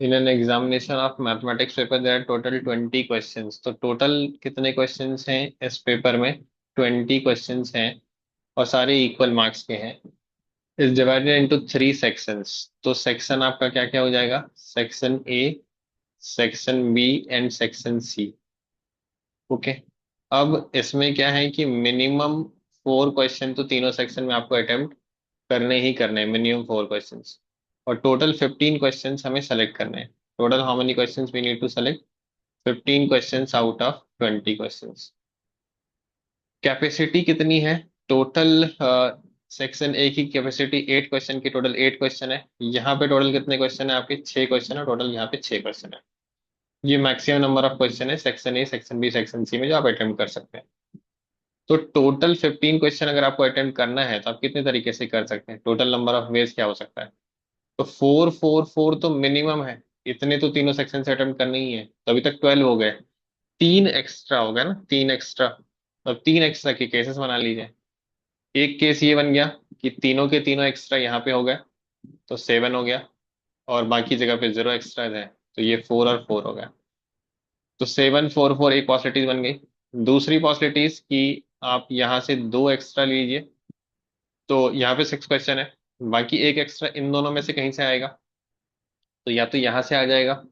In an examination of mathematics paper there are total 20 questions. तो total कितने questions हैं इस पेपर में? 20 क्वेश्चंस हैं और सारे इक्वल मार्क्स के हैं। Is divided into 3 sections. तो सेक्शन आपका क्या क्या हो जाएगा? Section A, section B and section C. Okay. अब इसमें क्या है कि मिनिमम 4 क्वेश्चन तो तीनों सेक्शन में आपको अटेम्प्ट करने ही करने हैं, मिनिमम 4 क्वेश्चंस। और टोटल 15 क्वेश्चंस हमें सेलेक्ट करने हैं। Total how many questions we need to select? 15 questions out of 20 questions. Capacity कितनी है टोटल? सेक्शन ए की कैपेसिटी 8 क्वेश्चन की, टोटल 8 क्वेश्चन है। यहाँ पे टोटल कितने क्वेश्चन है? आपके 6 क्वेश्चन है टोटल, यहाँ पे 6 क्वेश्चन है। ये मैक्सिमम नंबर ऑफ क्वेश्चन है section A, section B, section C में जो आप अटेम्प्ट कर सकते हैं। तो टोटल 15 क्वेश्चन अगर आपको अटेम्प्ट करना है तो आप कितने तरीके से कर सकते हैं? टोटल नंबर ऑफ वेज क्या हो सकता है? तो 4 4 4 तो मिनिमम है। इतने तो तीनों सेक्शन से अटेम्प्ट करने ही है, तो अभी तक 12 हो गए। तीन एक्स्ट्रा हो गया ना, तीन एक्स्ट्रा। अब तीन एक्स्ट्रा के केसेस बना लीजिए। एक केस ये बन गया कि तीनों के तीनों एक्स्ट्रा यहाँ पे हो गए, तो 7 हो गया। और बाकी जगह पे 0 एक्स्ट्रा है, तो ये 4 और 4 हो गया। तो 7 4 4 एक पॉसिबिलिटीज बन गई। दूसरी पॉसिबिलिटीज कि आप यहाँ से दो एक्स्ट्रा लीजिए, तो यहाँ पे 6 क्वेश्चन है। बाकी एक एक्स्ट्रा इन दोनों में से कहीं से आएगा, तो या तो यहाँ से आ जाएगा।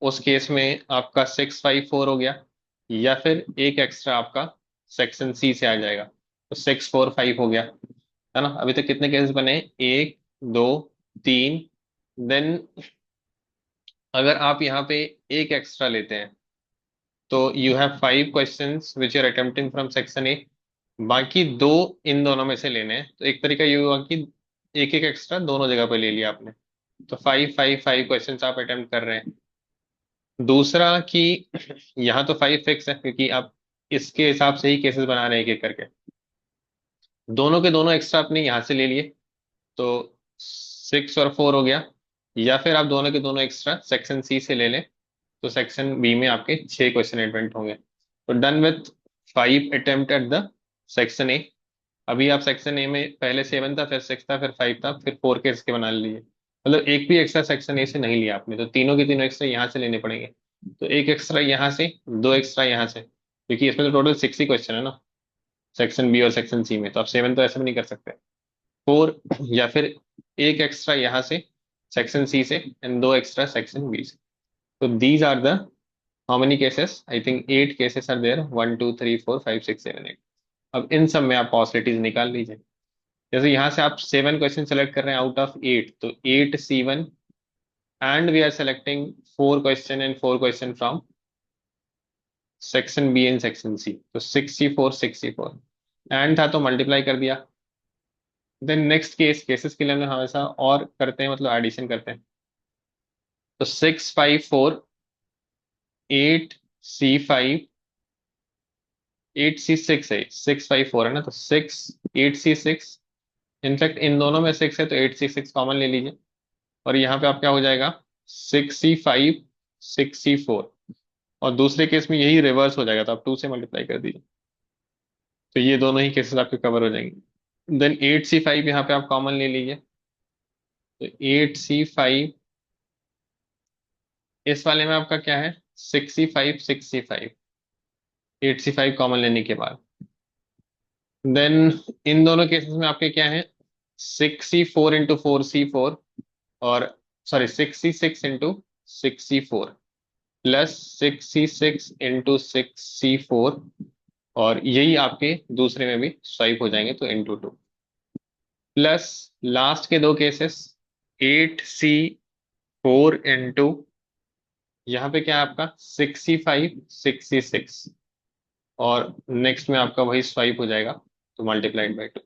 उस केस में आपका 6 5 4 हो गया, या फिर एक एक्स्ट्रा आपका सेक्शन सी से आ जाएगा, तो 6 4 5 हो गया। है ना? अभी तक कितने केसेस बने? एक, दो, तीन। देन अगर आप यहाँ पे एक एक्स्ट्रा लेते हैं तो you have 5 questions which are attempting from section A. बाकी दो इन दोनों में से लेने हैं, तो एक तरीका ये हुआ कि एक एक एक्स्ट्रा दोनों जगह पे ले लिया आपने। तो 5 5 5 क्वेश्चंस आप अटेम्प्ट कर रहे हैं। दूसरा कि यहाँ तो 5 फिक्स है, क्योंकि आप इसके हिसाब से ही केसेस बना रहे हैं एक एक करके। दोनों के दोनों एक्स्ट्रा आपने यहाँ से ले लिए, तो 6 और 4 हो गया। या फिर आप दोनों के दोनों एक्स्ट्रा सेक्शन सी से ले लें, तो सेक्शन बी में आपके 6 क्वेश्चन अटेम्प्ट होंगे। तो done with 5 attempt at the section A. अभी आप सेक्शन ए में पहले 7 था, फिर 6 था, फिर 5 था, फिर 4 के इसके बना लीजिए। मतलब एक भी एक्स्ट्रा सेक्शन ए से नहीं लिया आपने, तो तीनों के तीनों एक्स्ट्रा यहाँ से लेने पड़ेंगे। तो एक एक्स्ट्रा यहाँ से, दो एक्स्ट्रा यहाँ से, क्योंकि इसमें तो टोटल 6 ही क्वेश्चन है ना, सेक्शन बी और सेक्शन सी में। तो आप 7 तो ऐसे भी नहीं कर सकते। 4, या फिर एक एक्स्ट्रा यहाँ से सेक्शन सी से, एंड दो एक्स्ट्रा सेक्शन बी से। तो these are the how many cases? I think 8 cases are there, 1 2 3 4 5 6 7 8। अब इन सब में आप पॉसिबिलिटीज निकाल लीजिए। जैसे यहाँ से आप 7 क्वेश्चन सेलेक्ट कर रहे हैं आउट ऑफ 8, तो 8 C1, and we are selecting 4 question and 4 question from section B and section C, तो 6 C4 6 C4। एंड था तो मल्टीप्लाई कर दिया। देन नेक्स्ट केसेस के लिए हम हमेशा और करते हैं, मतलब एडिशन करते हैं। तो 6 5 4, 8 C5, 8 C6 है, 6 5 4 है ना, तो 6 8 C6। इनफैक्ट इन दोनों में 6 है, तो 8 C6 कॉमन ले लीजिए। और यहाँ पे आप क्या हो जाएगा? 6 C5 6 C4। और दूसरे केस में यही रिवर्स हो जाएगा, तो आप 2 से मल्टीप्लाई कर दीजिए। तो ये दोनों ही केसेस आपके कवर हो जाएंगे। देन 8 C5 यहाँ पे आप कॉमन ले लीजिए, तो 8 C5। इस वाले में आपका क्या है? 6 C5 6 C5। 8 C5 कॉमन लेने के बाद देन इन दोनों केसेस में आपके क्या है? 6 C4 इंटू 4 C4, और sorry 6 C6 into 6 C4, plus 6 C6 into 6 C4। और यही आपके दूसरे में भी स्वाइप हो जाएंगे, तो इंटू 2। प्लस लास्ट के दो केसेस, 8 C4 इंटू, यहाँ पे क्या है आपका? 6 C5 6 C6। और नेक्स्ट में आपका वही स्वाइप हो जाएगा, तो मल्टीप्लाइड बाई 2।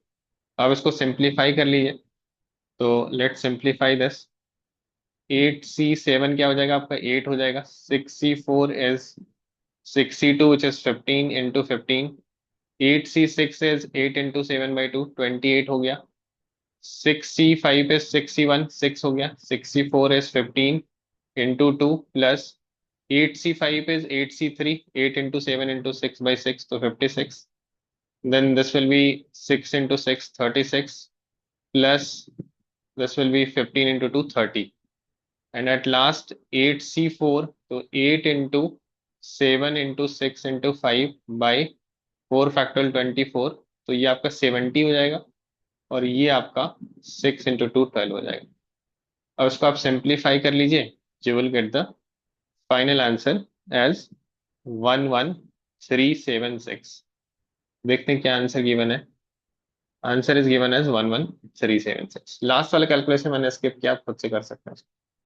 अब इसको सिंप्लीफाई कर लीजिए। तो लेट सिंप्लीफाई दिस। 8 C7 क्या हो जाएगा आपका? 8 हो जाएगा। 6 C4 is 6 C2 which is 15 into 15। 8 C6 is 8 into 7 by 2, 28 हो गया। 6 C5 इज 6 C1 6 हो गया। 6 C4 is 15 into 2, plus 8 C5 is 8 C3, 8 into 7 into 6 by 6, तो 56। Then this will be 6 into 6 36, plus this will be 15 into 2 30। And at last 8C4, तो 8 into 7 into 6 into 5 by 4 factorial 24, तो ये आपका 70 हो जाएगा। और ये आपका 6 इंटू 2 12 हो जाएगा। अब इसको आप सिंप्लीफाई कर लीजिए, you will get the final answer as 11376। देखते हैं क्या आंसर गिवन है। Answer is given as 11376। Last वाला कैलकुलेशन मैंने स्किप किया, आप खुद से कर सकते हैं।